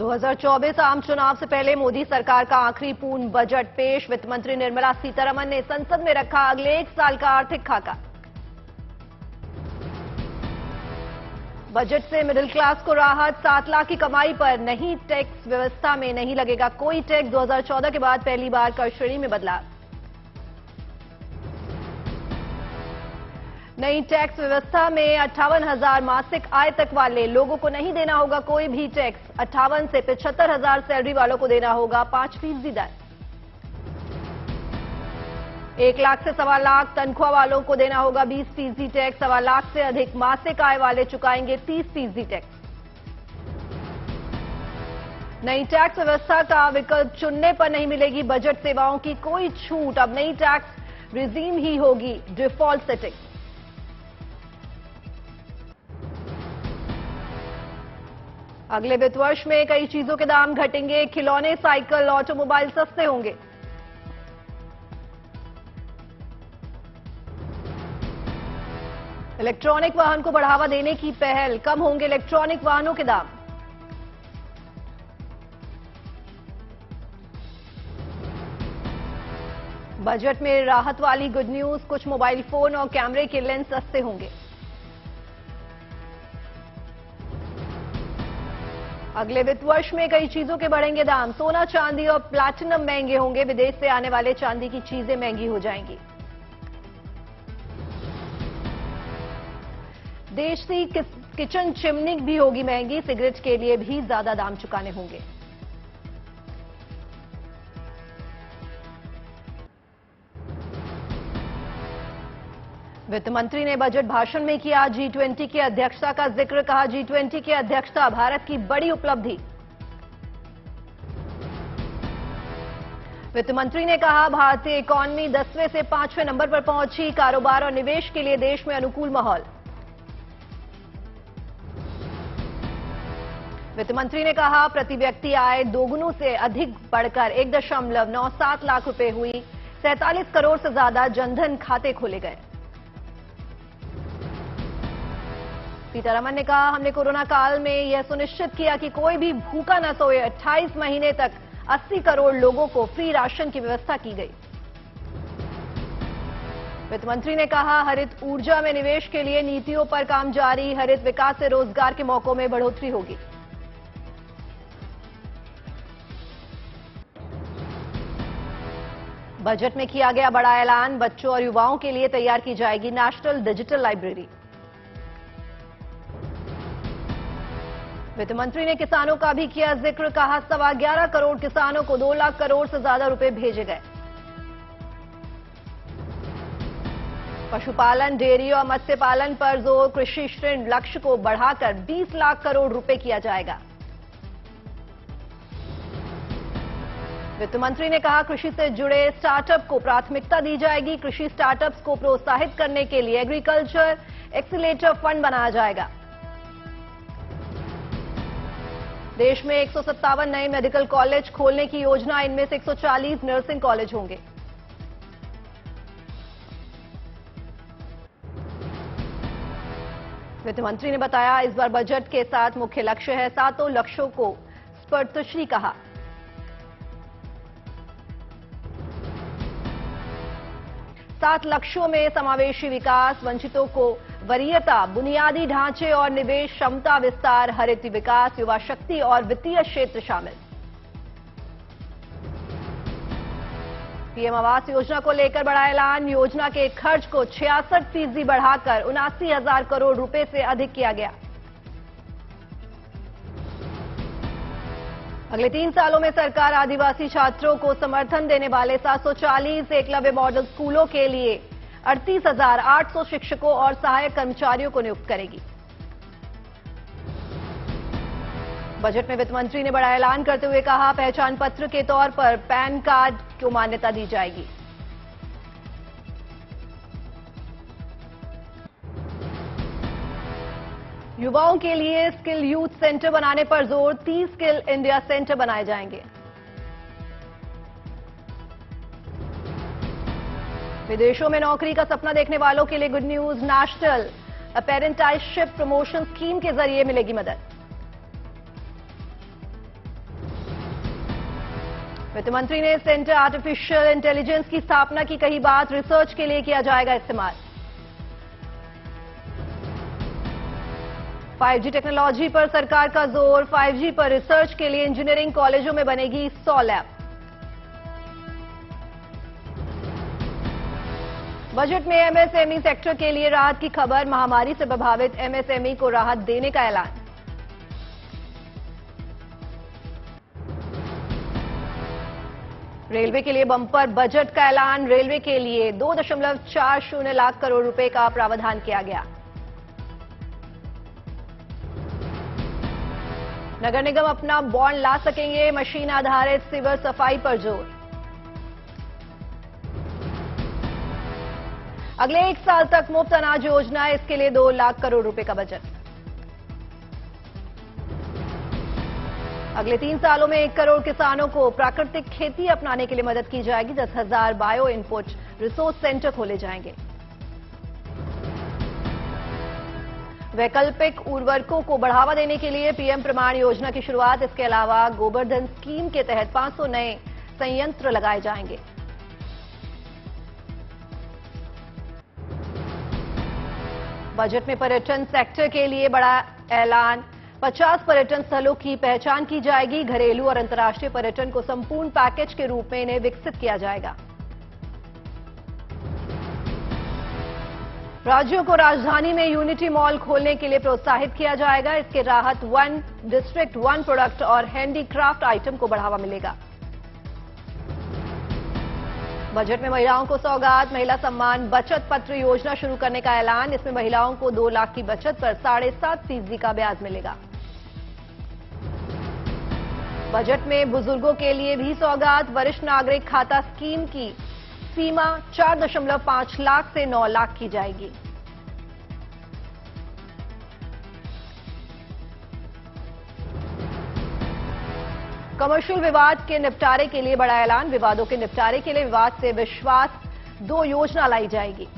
2024 आम चुनाव से पहले मोदी सरकार का आखिरी पूर्ण बजट पेश। वित्त मंत्री निर्मला सीतारमण ने संसद में रखा अगले 1 साल का आर्थिक खाका। बजट से मिडिल क्लास को राहत, 7 लाख की कमाई पर नहीं टैक्स व्यवस्था में नहीं लगेगा कोई टैक्स। 2014 के बाद पहली बार कर श्रेणी में बदलाव। नई टैक्स व्यवस्था में 58,000 मासिक आय तक वाले लोगों को नहीं देना होगा कोई भी टैक्स। 58 से 75,000 सैलरी वालों को देना होगा 5% दर। 1 लाख से 1.25 लाख तनख्वाह वालों को देना होगा 20% टैक्स। 1.25 लाख से अधिक मासिक आय वाले चुकाएंगे 30% टैक्स। नई टैक्स व्यवस्था का विकल्प चुनने पर नहीं मिलेगी बजट सेवाओं की कोई छूट। अब नई टैक्स रिजीम ही होगी डिफॉल्ट सेटिंग। अगले वित्त वर्ष में कई चीजों के दाम घटेंगे। खिलौने, साइकिल, ऑटोमोबाइल सस्ते होंगे। इलेक्ट्रॉनिक वाहन को बढ़ावा देने की पहल, कम होंगे इलेक्ट्रॉनिक वाहनों के दाम। बजट में राहत वाली गुड न्यूज, कुछ मोबाइल फोन और कैमरे के लेंस सस्ते होंगे। अगले वित्त वर्ष में कई चीजों के बढ़ेंगे दाम। सोना, चांदी और प्लैटिनम महंगे होंगे। विदेश से आने वाले चांदी की चीजें महंगी हो जाएंगी। देशी किचन चिमनी भी होगी महंगी। सिगरेट के लिए भी ज्यादा दाम चुकाने होंगे। वित्त मंत्री ने बजट भाषण में किया G20 की अध्यक्षता का जिक्र। कहा G20 की अध्यक्षता भारत की बड़ी उपलब्धि। वित्त मंत्री ने कहा भारतीय इकॉनमी 10वें से 5वें नंबर पर पहुंची। कारोबार और निवेश के लिए देश में अनुकूल माहौल। वित्त मंत्री ने कहा प्रति व्यक्ति आय दोगुनों से अधिक बढ़कर 1.97 लाख रुपए हुई। 47 करोड़ से ज्यादा जनधन खाते खोले गए। सीतारमण ने कहा हमने कोरोना काल में यह सुनिश्चित किया कि कोई भी भूखा न सोए। 28 महीने तक 80 करोड़ लोगों को फ्री राशन की व्यवस्था की गई। वित्त मंत्री ने कहा हरित ऊर्जा में निवेश के लिए नीतियों पर काम जारी। हरित विकास से रोजगार के मौकों में बढ़ोतरी होगी। बजट में किया गया बड़ा ऐलान, बच्चों और युवाओं के लिए तैयार की जाएगी नेशनल डिजिटल लाइब्रेरी। वित्त मंत्री ने किसानों का भी किया जिक्र। कहा 11.25 करोड़ किसानों को 2 लाख करोड़ से ज्यादा रुपए भेजे गए। पशुपालन, डेयरी और मत्स्य पालन पर जोर। कृषि ऋण लक्ष्य को बढ़ाकर 20 लाख करोड़ रुपए किया जाएगा। वित्त मंत्री ने कहा कृषि से जुड़े स्टार्टअप को प्राथमिकता दी जाएगी। कृषि स्टार्टअप्स को प्रोत्साहित करने के लिए एग्रीकल्चर एक्सीलेटर फंड बनाया जाएगा। देश में 157 नए मेडिकल कॉलेज खोलने की योजना। इनमें से 140 नर्सिंग कॉलेज होंगे। वित्त मंत्री ने बताया इस बार बजट के 7 मुख्य लक्ष्य है। 7 लक्ष्यों को स्पर्शशी कहा। सात लक्ष्यों में समावेशी विकास, वंचितों को वरीयता, बुनियादी ढांचे और निवेश क्षमता विस्तार, हरित विकास, युवा शक्ति और वित्तीय क्षेत्र शामिल। पीएम आवास योजना को लेकर बड़ा ऐलान। योजना के खर्च को 66% बढ़ाकर 79,000 करोड़ रुपए से अधिक किया गया। अगले 3 सालों में सरकार आदिवासी छात्रों को समर्थन देने वाले 740 एकलव्य मॉडल स्कूलों के लिए 38,800 शिक्षकों और सहायक कर्मचारियों को नियुक्त करेगी। बजट में वित्त मंत्री ने बड़ा ऐलान करते हुए कहा पहचान पत्र के तौर पर पैन कार्ड को मान्यता दी जाएगी। युवाओं के लिए स्किल यूथ सेंटर बनाने पर जोर। 30 स्किल इंडिया सेंटर बनाए जाएंगे। विदेशों में नौकरी का सपना देखने वालों के लिए good news. National apprenticeship promotion scheme के जरिए मिलेगी मदद। वित्त मंत्री ने सेंटर आर्टिफिशियल इंटेलिजेंस की स्थापना की कही बात, रिसर्च के लिए किया जाएगा इस्तेमाल। 5G टेक्नोलॉजी पर सरकार का जोर, 5G पर रिसर्च के लिए इंजीनियरिंग कॉलेजों में बनेगी 100 लैब। बजट में एमएसएमई सेक्टर के लिए राहत की खबर, महामारी से प्रभावित एमएसएमई को राहत देने का ऐलान। रेलवे के लिए बंपर बजट का ऐलान, रेलवे के लिए 2.40 लाख करोड़ रुपए का प्रावधान किया गया। नगर निगम अपना बॉन्ड ला सकेंगे, मशीन आधारित सीवर सफाई पर जोर। अगले 1 साल तक मुफ्त अनाज योजना, इसके लिए 2 लाख करोड़ रुपए का बजट। अगले 3 सालों में 1 करोड़ किसानों को प्राकृतिक खेती अपनाने के लिए मदद की जाएगी। 10,000 बायो इनपुट रिसोर्स सेंटर खोले जाएंगे। वैकल्पिक उर्वरकों को बढ़ावा देने के लिए पीएम प्रमाण योजना की शुरुआत। इसके अलावा गोबर्धन स्कीम के तहत 500 नए संयंत्र लगाए जाएंगे। बजट में पर्यटन सेक्टर के लिए बड़ा ऐलान, 50 पर्यटन स्थलों की पहचान की जाएगी। घरेलू और अंतर्राष्ट्रीय पर्यटन को संपूर्ण पैकेज के रूप में इन्हें विकसित किया जाएगा। राज्यों को राजधानी में यूनिटी मॉल खोलने के लिए प्रोत्साहित किया जाएगा। इसके राहत 1 डिस्ट्रिक्ट 1 प्रोडक्ट और हैंडीक्राफ्ट आइटम को बढ़ावा मिलेगा। बजट में महिलाओं को सौगात, महिला सम्मान बचत पत्र योजना शुरू करने का ऐलान। इसमें महिलाओं को 2 लाख की बचत पर 7.5% का ब्याज मिलेगा। बजट में बुजुर्गों के लिए भी सौगात, वरिष्ठ नागरिक खाता स्कीम की सीमा 4.5 लाख से 9 लाख की जाएगी। कमर्शियल विवाद के निपटारे के लिए बड़ा ऐलान, विवादों के निपटारे के लिए विवाद से विश्वास 2 योजना लाई जाएगी।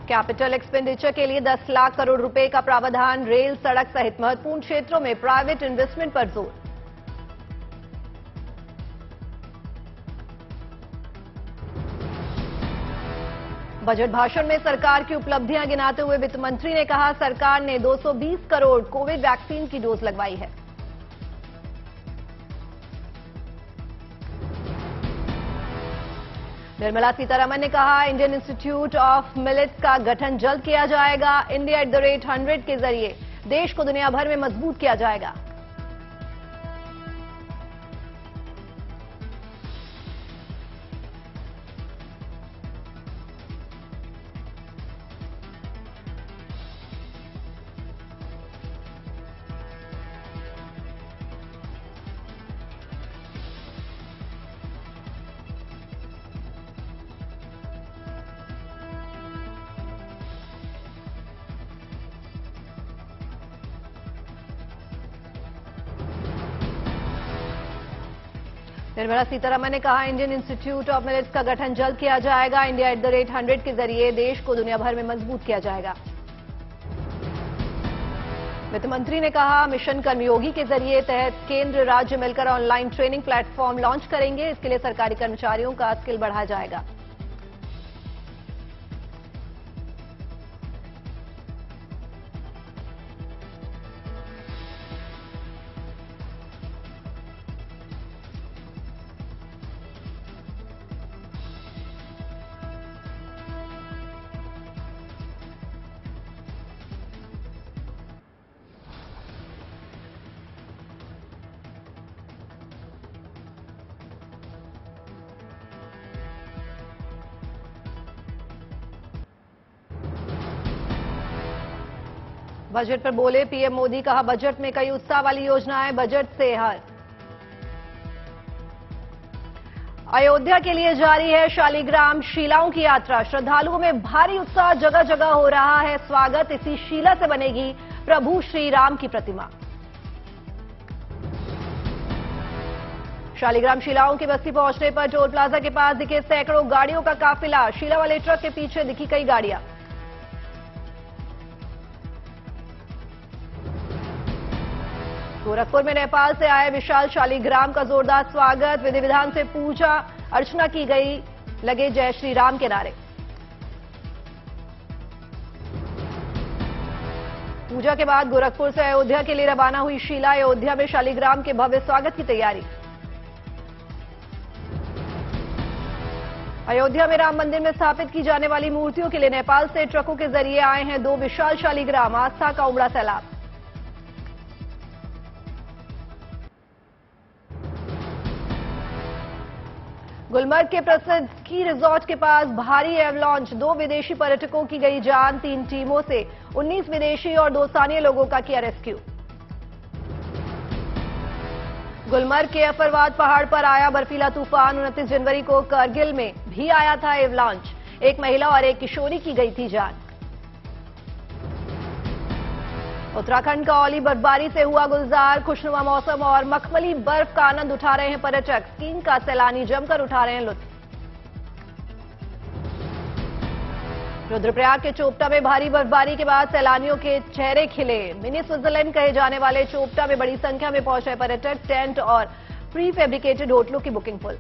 कैपिटल एक्सपेंडिचर के लिए 10 लाख करोड़ रुपए का प्रावधान, रेल, सड़क सहित महत्वपूर्ण क्षेत्रों में प्राइवेट इन्वेस्टमेंट पर जोर। बजट भाषण में सरकार की उपलब्धियां गिनाते हुए वित्त मंत्री ने कहा, सरकार ने 220 करोड़ कोविड वैक्सीन की डोज लगवाई है। निर्मला सीतारमण ने कहा, इंडियन इंस्टीट्यूट ऑफ मिलेट्स का गठन जल्द किया जाएगा। इंडिया @100 के जरिए देश को दुनिया भर में मजबूत किया जाएगा। निर्मला सीतारमण ने कहा, इंडियन इंस्टीट्यूट ऑफ मिलेट्स का गठन जल्द किया जाएगा। इंडिया @100 के जरिए देश को दुनिया भर में मजबूत किया जाएगा। वित्त मंत्री ने कहा, मिशन कर्मयोगी के जरिए तहत केंद्र राज्य मिलकर ऑनलाइन ट्रेनिंग प्लेटफॉर्म लॉन्च करेंगे। इसके लिए सरकारी कर्मचारियों का स्किल बढ़ाया जाएगा। बजट पर बोले पीएम मोदी, कहा बजट में कई उत्साह वाली योजनाएं, बजट से हर। अयोध्या के लिए जारी है शालिग्राम शिलाओं की यात्रा, श्रद्धालुओं में भारी उत्साह, जगह जगह हो रहा है स्वागत। इसी शिला से बनेगी प्रभु श्री राम की प्रतिमा। शालिग्राम शिलाओं की बस्ती पहुंचने पर टोल प्लाजा के पास दिखे सैकड़ों गाड़ियों का काफिला, शिला वाले ट्रक के पीछे दिखी कई गाड़ियां। गोरखपुर में नेपाल से आए विशाल शालिग्राम का जोरदार स्वागत, विधि विधान से पूजा अर्चना की गई, लगे जय श्री राम के नारे। पूजा के बाद गोरखपुर से अयोध्या के लिए रवाना हुई शीला, अयोध्या में शालिग्राम के भव्य स्वागत की तैयारी। अयोध्या में राम मंदिर में स्थापित की जाने वाली मूर्तियों के लिए नेपाल से ट्रकों के जरिए आए हैं 2 विशाल शालिग्राम, आस्था का उमड़ा सैलाब। गुलमर्ग के प्रसिद्ध स्की रिजॉर्ट के पास भारी एवलॉन्च, 2 विदेशी पर्यटकों की गई जान, 3 टीमों से 19 विदेशी और 2 स्थानीय लोगों का किया रेस्क्यू। गुलमर्ग के अफरवाद पहाड़ पर आया बर्फीला तूफान, 29 जनवरी को करगिल में भी आया था एवलॉन्च, 1 महिला और 1 किशोरी की गई थी जान। उत्तराखंड का औली बर्फबारी से हुआ गुलजार, खुशनुमा मौसम और मखमली बर्फ का आनंद उठा रहे हैं पर्यटक, स्कीइंग का सैलानी जमकर उठा रहे हैं लुत्फ। रुद्रप्रयाग के चोपटा में भारी बर्फबारी के बाद सैलानियों के चेहरे खिले, मिनी स्विट्जरलैंड कहे जाने वाले चोपटा में बड़ी संख्या में पहुंचे पर्यटक, टेंट और प्री फैब्रिकेटेड होटलों की बुकिंग फुल।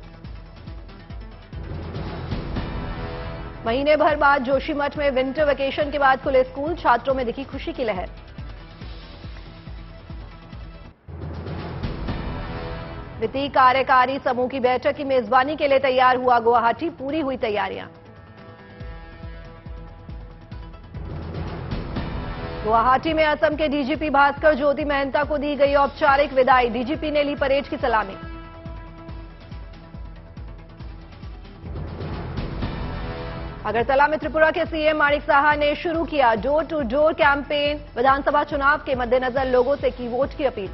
महीने भर बाद जोशीमठ में विंटर वेकेशन के बाद खुले स्कूल, छात्रों में दिखी खुशी की लहर। वित्तीय कार्यकारी समूह की बैठक की मेजबानी के लिए तैयार हुआ गुवाहाटी, पूरी हुई तैयारियां। गुवाहाटी में असम के डीजीपी भास्कर ज्योति महंता को दी गई औपचारिक विदाई, डीजीपी ने ली परेड की सलामी। अगरतला में त्रिपुरा के सीएम माणिक साहा ने शुरू किया डोर टू डोर कैंपेन, विधानसभा चुनाव के मद्देनजर लोगों से की वोट की अपील।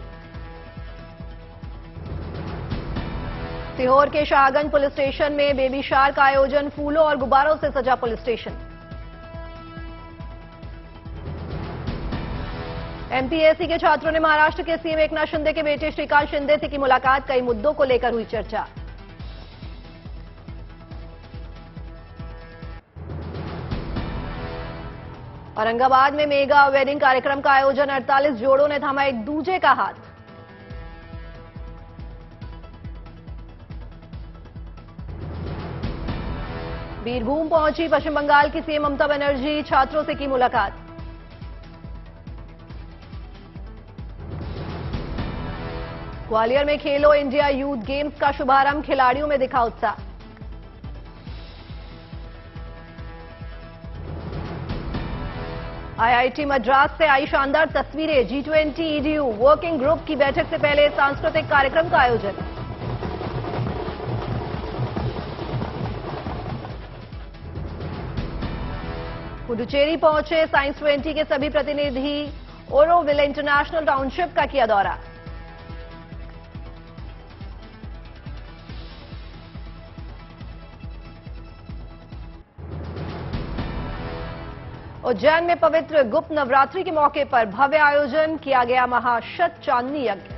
सीहोर के शाहगंज पुलिस स्टेशन में बेबी शावर का आयोजन, फूलों और गुब्बारों से सजा पुलिस स्टेशन। एमपीएससी के छात्रों ने महाराष्ट्र के सीएम एकनाथ शिंदे के बेटे श्रीकांत शिंदे से की मुलाकात, कई मुद्दों को लेकर हुई चर्चा। औरंगाबाद में मेगा वेडिंग कार्यक्रम का आयोजन, 48 जोड़ों ने थामा एक दूजे का हाथ। बीरभूम पहुंची पश्चिम बंगाल की सीएम ममता बनर्जी, छात्रों से की मुलाकात। ग्वालियर में खेलो इंडिया यूथ गेम्स का शुभारंभ, खिलाड़ियों में दिखा उत्साह। आईआईटी मद्रास से आई शानदार तस्वीरें, G20 EDU वर्किंग ग्रुप की बैठक से पहले सांस्कृतिक कार्यक्रम का आयोजन। पुडुचेरी पहुंचे साइंस 20 के सभी प्रतिनिधि, ओरोविल इंटरनेशनल टाउनशिप का किया दौरा। उज्जैन में पवित्र गुप्त नवरात्रि के मौके पर भव्य आयोजन, किया गया महाशत चांदनी यज्ञ।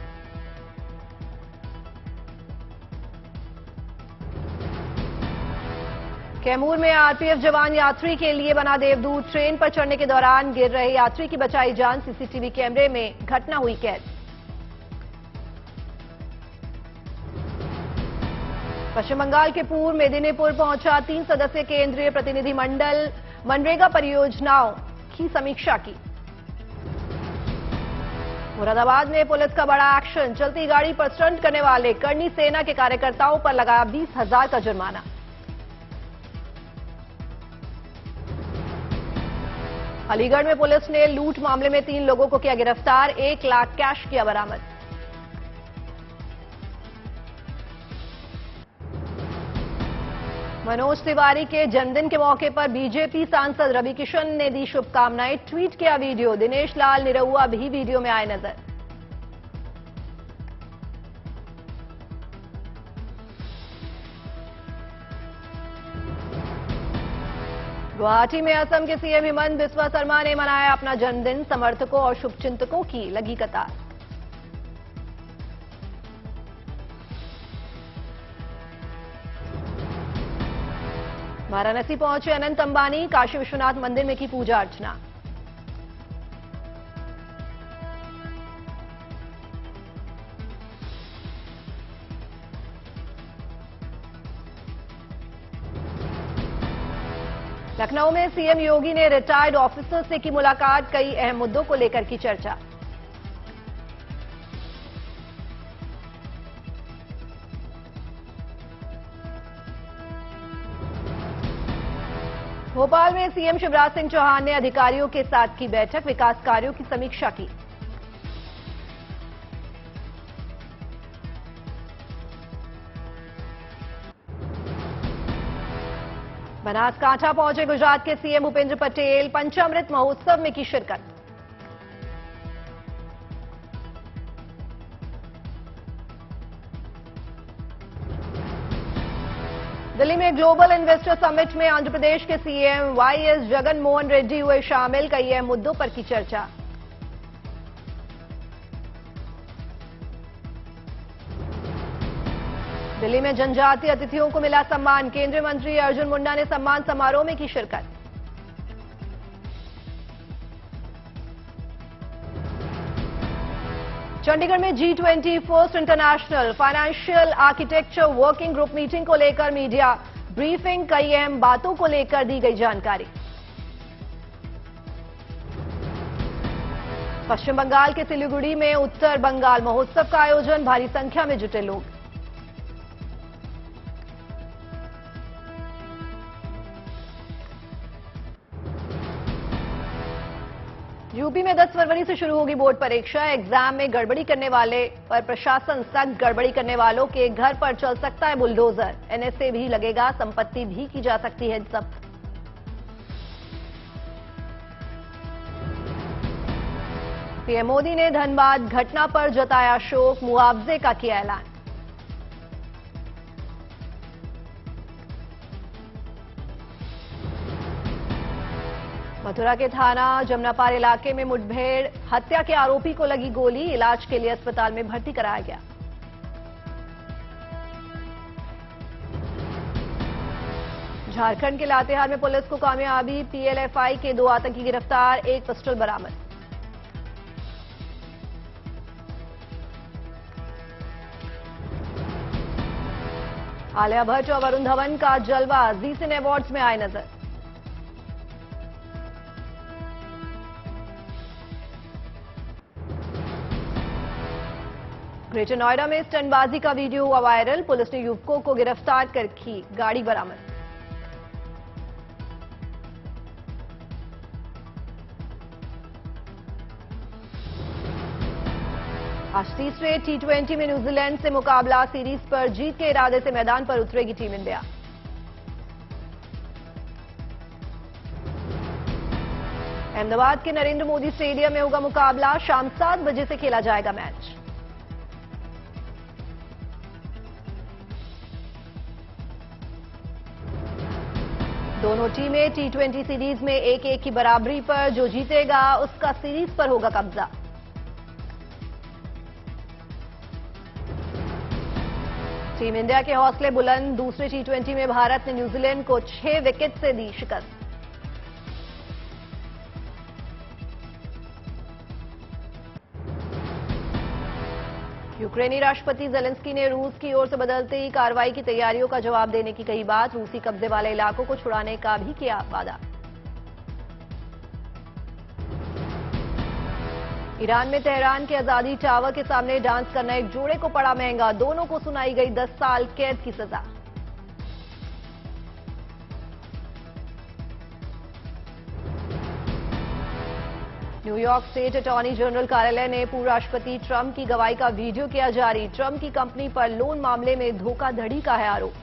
कैमूर में आरपीएफ जवान यात्री के लिए बना देवदूत, ट्रेन पर चढ़ने के दौरान गिर रहे यात्री की बचाई जान, सीसीटीवी कैमरे में घटना हुई कैद। पश्चिम बंगाल के पूर्व मेदिनीपुर पहुंचा 3 सदस्यीय केंद्रीय प्रतिनिधिमंडल, मनरेगा परियोजनाओं की समीक्षा की। मुरादाबाद में पुलिस का बड़ा एक्शन, चलती गाड़ी पर स्टंट करने वाले करनी सेना के कार्यकर्ताओं पर लगाया 20,000 का जुर्माना। अलीगढ़ में पुलिस ने लूट मामले में 3 लोगों को किया गिरफ्तार, 1 लाख कैश किया बरामद। मनोज तिवारी के जन्मदिन के मौके पर बीजेपी सांसद रवि किशन ने दी शुभकामनाएं, ट्वीट किया वीडियो, दिनेश लाल निरहुआ भी वीडियो में आए नजर। गुवाहाटी में असम के सीएम हिमंत बिस्वा शर्मा ने मनाया अपना जन्मदिन, समर्थकों और शुभचिंतकों की लगी कतार। वाराणसी पहुंचे अनंत अंबानी, काशी विश्वनाथ मंदिर में की पूजा अर्चना। लखनऊ में सीएम योगी ने रिटायर्ड ऑफिसर से की मुलाकात, कई अहम मुद्दों को लेकर की चर्चा। भोपाल में सीएम शिवराज सिंह चौहान ने अधिकारियों के साथ की बैठक, विकास कार्यों की समीक्षा की। बनासकांठा पहुंचे गुजरात के सीएम भूपेंद्र पटेल, पंचामृत महोत्सव में की शिरकत। दिल्ली में ग्लोबल इन्वेस्टर समिट में आंध्र प्रदेश के सीएम वाईएस जगन मोहन रेड्डी हुए शामिल, कई अहम मुद्दों पर की चर्चा। दिल्ली में जनजातीय अतिथियों को मिला सम्मान, केंद्रीय मंत्री अर्जुन मुंडा ने सम्मान समारोह में की शिरकत। चंडीगढ़ में G20 first international financial architecture working group meeting को लेकर मीडिया ब्रीफिंग, कई अहम बातों को लेकर दी गई जानकारी। पश्चिम बंगाल के सिलीगुड़ी में उत्तर बंगाल महोत्सव का आयोजन, भारी संख्या में जुटे लोग। यूपी में 10 फरवरी से शुरू होगी बोर्ड परीक्षा, एग्जाम में गड़बड़ी करने वाले पर प्रशासन सख्त, गड़बड़ी करने वालों के घर पर चल सकता है बुलडोजर, एनएसए भी लगेगा, संपत्ति भी की जा सकती है जब्त। पीएम मोदी ने धनबाद घटना पर जताया शोक, मुआवजे का किया ऐलान। मथुरा के थाना जमनापार इलाके में मुठभेड़, हत्या के आरोपी को लगी गोली, इलाज के लिए अस्पताल में भर्ती कराया गया। झारखंड के लातेहार में पुलिस को कामयाबी, पीएलएफआई के 2 आतंकी गिरफ्तार, 1 पिस्टल बरामद। आलिया भट्ट और वरुण धवन का जलवा जी सिने अवार्ड्स में आए नजर। ग्रेटर नोएडा में स्टंटबाजी का वीडियो हुआ वायरल, पुलिस ने युवकों को गिरफ्तार कर की गाड़ी बरामद। आज तीसरे T20 में न्यूजीलैंड से मुकाबला, सीरीज पर जीत के इरादे से मैदान पर उतरेगी टीम इंडिया। अहमदाबाद के नरेंद्र मोदी स्टेडियम में होगा मुकाबला, शाम 7 बजे से खेला जाएगा मैच। दोनों टीमें T20 सीरीज में 1-1 की बराबरी पर, जो जीतेगा उसका सीरीज पर होगा कब्जा। टीम इंडिया के हौसले बुलंद, दूसरे T20 में भारत ने न्यूजीलैंड को 6 विकेट से दी शिकस्त। यूक्रेनी राष्ट्रपति जेलेंस्की ने रूस की ओर से बदलती कार्रवाई की तैयारियों का जवाब देने की कही बात, रूसी कब्जे वाले इलाकों को छुड़ाने का भी किया वादा। ईरान में तेहरान के आजादी टावर के सामने डांस करना एक जोड़े को पड़ा महंगा, दोनों को सुनाई गई 10 साल कैद की सजा। न्यूयॉर्क स्टेट अटॉर्नी जनरल कार्यालय ने पूर्व राष्ट्रपति ट्रंप की गवाही का वीडियो किया जारी, ट्रंप की कंपनी पर लोन मामले में धोखाधड़ी का है आरोप।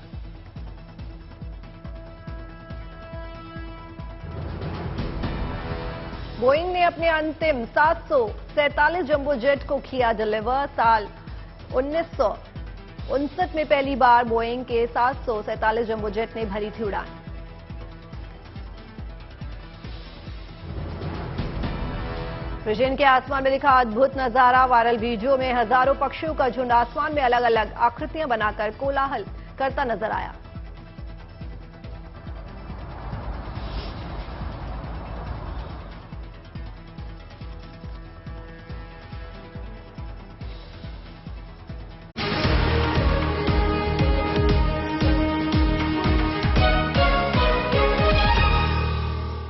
बोइंग ने अपने अंतिम 747 जंबो जेट को किया डिलीवर, साल 1959 में पहली बार बोइंग के 747 जंबो जेट ने भरी थी उड़ान। ब्रिटेन के आसमान में दिखा अद्भुत नजारा, वायरल वीडियो में हजारों पक्षियों का झुंड आसमान में अलग अलग आकृतियां बनाकर कोलाहल करता नजर आया।